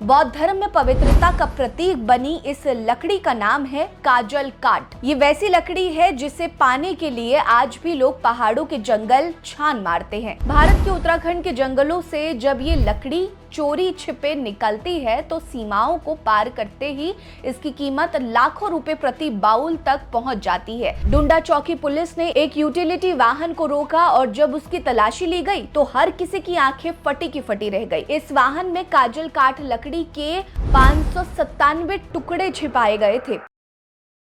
बौद्ध धर्म में पवित्रता का प्रतीक बनी इस लकड़ी का नाम है काजल काठ। ये वैसी लकड़ी है जिसे पाने के लिए आज भी लोग पहाड़ों के जंगल छान मारते हैं। भारत के उत्तराखंड के जंगलों से जब ये लकड़ी चोरी छिपे निकलती है तो सीमाओं को पार करते ही इसकी कीमत लाखों रुपए प्रति बाउल तक पहुंच जाती है। डुंडा चौकी पुलिस ने एक यूटिलिटी वाहन को रोका और जब उसकी तलाशी ली गई तो हर किसी की आंखें फटी की फटी रह गई। इस वाहन में काजल काठ लकड़ी के 597 टुकड़े छिपाए गए थे।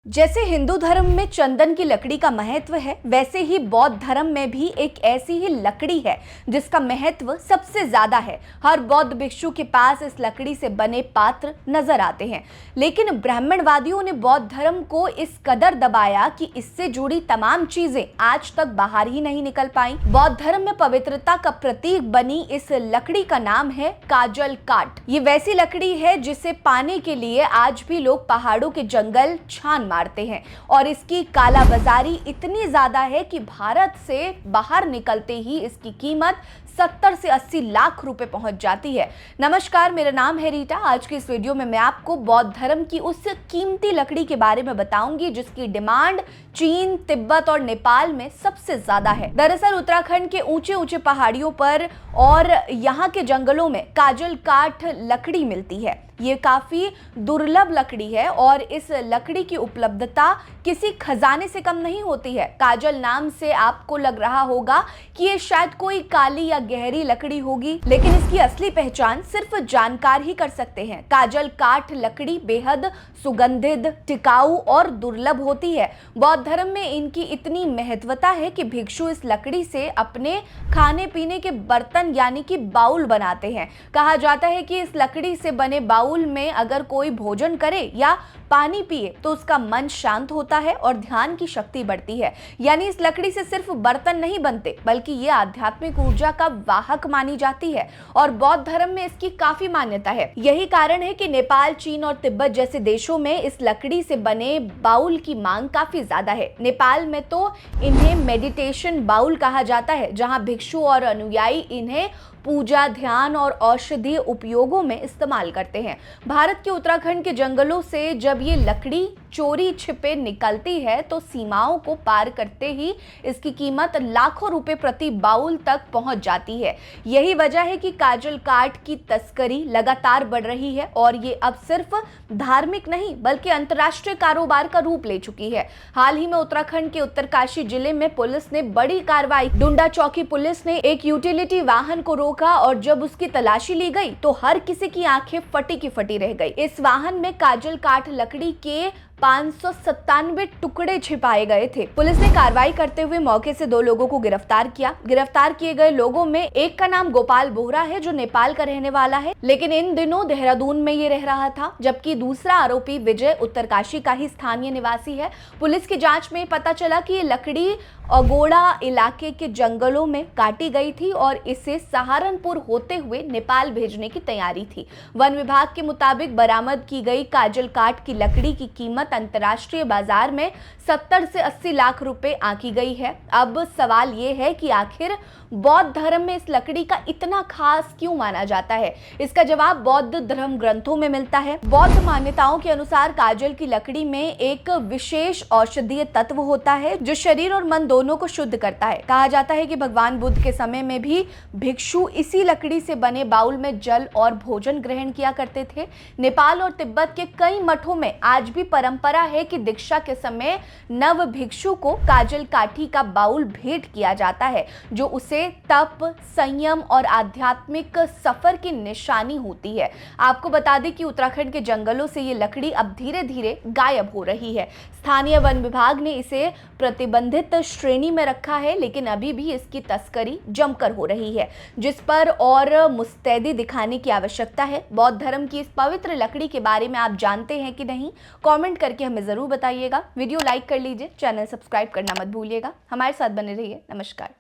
जैसे हिंदू धर्म में चंदन की लकड़ी का महत्व है, वैसे ही बौद्ध धर्म में भी एक ऐसी ही लकड़ी है जिसका महत्व सबसे ज्यादा है। हर बौद्ध भिक्षु के पास इस लकड़ी से बने पात्र नजर आते हैं, लेकिन ब्राह्मणवादियों ने बौद्ध धर्म को इस कदर दबाया कि इससे जुड़ी तमाम चीजें आज तक बाहर ही नहीं निकल पाई। बौद्ध धर्म में पवित्रता का प्रतीक बनी इस लकड़ी का नाम है काजल काठ। ये वैसी लकड़ी है जिसे पाने के लिए आज भी लोग पहाड़ों के जंगल छान मारते हैं और इसकी कालाबाजारी इतनी ज्यादा है कि भारत से बाहर निकलते ही इसकी कीमत 70 से 80 लाख रुपए पहुंच जाती है। नमस्कार, मेरा नाम है रीटा। आज की इस वीडियो में मैं आपको बौद्ध धर्म की उस कीमती लकड़ी के बारे में बताऊंगी जिसकी डिमांड चीन, तिब्बत और नेपाल में सबसे ज्यादा है। दरअसल उत्तराखंड के ऊंचे ऊंचे पहाड़ियों पर और यहाँ के जंगलों में काजल काठ लकड़ी मिलती है। ये काफी दुर्लभ लकड़ी है और इस लकड़ी की उपलब्धता किसी खजाने से कम नहीं होती है। काजल नाम से आपको लग रहा होगा कि ये शायद कोई काली या गहरी लकड़ी होगी, लेकिन इसकी असली पहचान सिर्फ जानकार ही कर सकते हैं। काजल काठ लकड़ी बेहद सुगंधित, टिकाऊ और दुर्लभ होती है। बौद्ध धर्म में इनकी इतनी महत्वता है कि भिक्षु इस लकड़ी से अपने खाने पीने के बर्तन यानी कि बाउल बनाते हैं। कहा जाता है कि इस लकड़ी से बने बाउल में अगर कोई भोजन करे या पानी पिए तो उसका मन शांत होता है और ध्यान की शक्ति बढ़ती है। यानी इस लकड़ी से सिर्फ बर्तन नहीं बनते बल्कि ये आध्यात्मिक ऊर्जा का वाहक मानी जाती है और बौद्ध धर्म में इसकी काफी मान्यता है। यही कारण है कि नेपाल, चीन और तिब्बत जैसे देशों में इस लकड़ी से बने बाउल की मांग काफी ज्यादा है। नेपाल में तो इन्हें मेडिटेशन बाउल कहा जाता है, जहां भिक्षु और अनुयायी इन्हें पूजा, ध्यान और औषधीय उपयोगों में इस्तेमाल करते हैं। भारत के उत्तराखंड के जंगलों से जब ये लकड़ी चोरी छिपे निकलती है तो सीमाओं को पार करते ही इसकी कीमत लाखों रुपए प्रति बाउल तक पहुंच जाती है। यही वजह है कि काजल काठ की तस्करी लगातार बढ़ रही है और ये अब सिर्फ धार्मिक नहीं बल्कि अंतर्राष्ट्रीय कारोबार का रूप ले चुकी है। हाल ही में उत्तराखंड के उत्तरकाशी जिले में पुलिस ने बड़ी कार्रवाई। डुंडा चौकी पुलिस ने एक यूटिलिटी वाहन को रोका और जब उसकी तलाशी ली गई तो हर किसी की आंखें फटी की फटी रह गई। इस वाहन में काजल काठ लकड़ी के 597 टुकड़े छिपाए गए थे। पुलिस ने कार्रवाई करते हुए मौके से 2 लोगों को गिरफ्तार किया। गिरफ्तार किए गए लोगों में एक का नाम गोपाल बोहरा है जो नेपाल का रहने वाला है, लेकिन इन दिनों देहरादून में ये रह रहा था, जबकि दूसरा आरोपी विजय उत्तरकाशी का ही स्थानीय निवासी है। पुलिस की जांच में पता चला कि ये लकड़ी अगोड़ा इलाके के जंगलों में काटी गई थी और इसे सहारनपुर होते हुए नेपाल भेजने की तैयारी थी। वन विभाग के मुताबिक बरामद की गई काजल काठ की लकड़ी की कीमत अंतर्राष्ट्रीय बाजार में 70 से 80 लाख रुपए आंकी गई है। अब सवाल ये है कि आखिर बौद्ध धर्म में इस लकड़ी का इतना खास क्यों माना जाता है? इसका जवाब बौद्ध धर्म ग्रंथों में मिलता है। बौद्ध मान्यताओं के अनुसार काजल की लकड़ी में एक विशेष औषधीय तत्व होता है जो शरीर और मन दोनों को शुद्ध करता है। कहा जाता है कि भगवान बुद्ध के समय में भी भिक्षु इसी लकड़ी से बने बाउल में जल और भोजन ग्रहण किया करते थे। नेपाल और तिब्बत के कई मठों में आज भी परंपरा है कि दीक्षा के समय नव भिक्षु को काजल काठी का बाउल भेंट किया जाता है, जो उसे तप, संयम और आध्यात्मिक सफर की निशानी होती है। आपको बता दें कि उत्तराखंड के जंगलों से ये लकड़ी अब धीरे धीरे गायब हो रही है। स्थानीय वन विभाग ने इसे प्रतिबंधित श्रेणी में रखा है, लेकिन अभी भी इसकी तस्करी जमकर हो रही है, जिस पर और मुस्तैदी दिखाने की आवश्यकता है। बौद्ध धर्म की इस पवित्र लकड़ी के बारे में आप जानते हैं कि नहीं? कमेंट करके हमें जरूर बताइएगा। वीडियो लाइक कर लीजिए, चैनल सब्सक्राइब करना मत भूलिएगा। हमारे साथ बने रहिए। नमस्कार।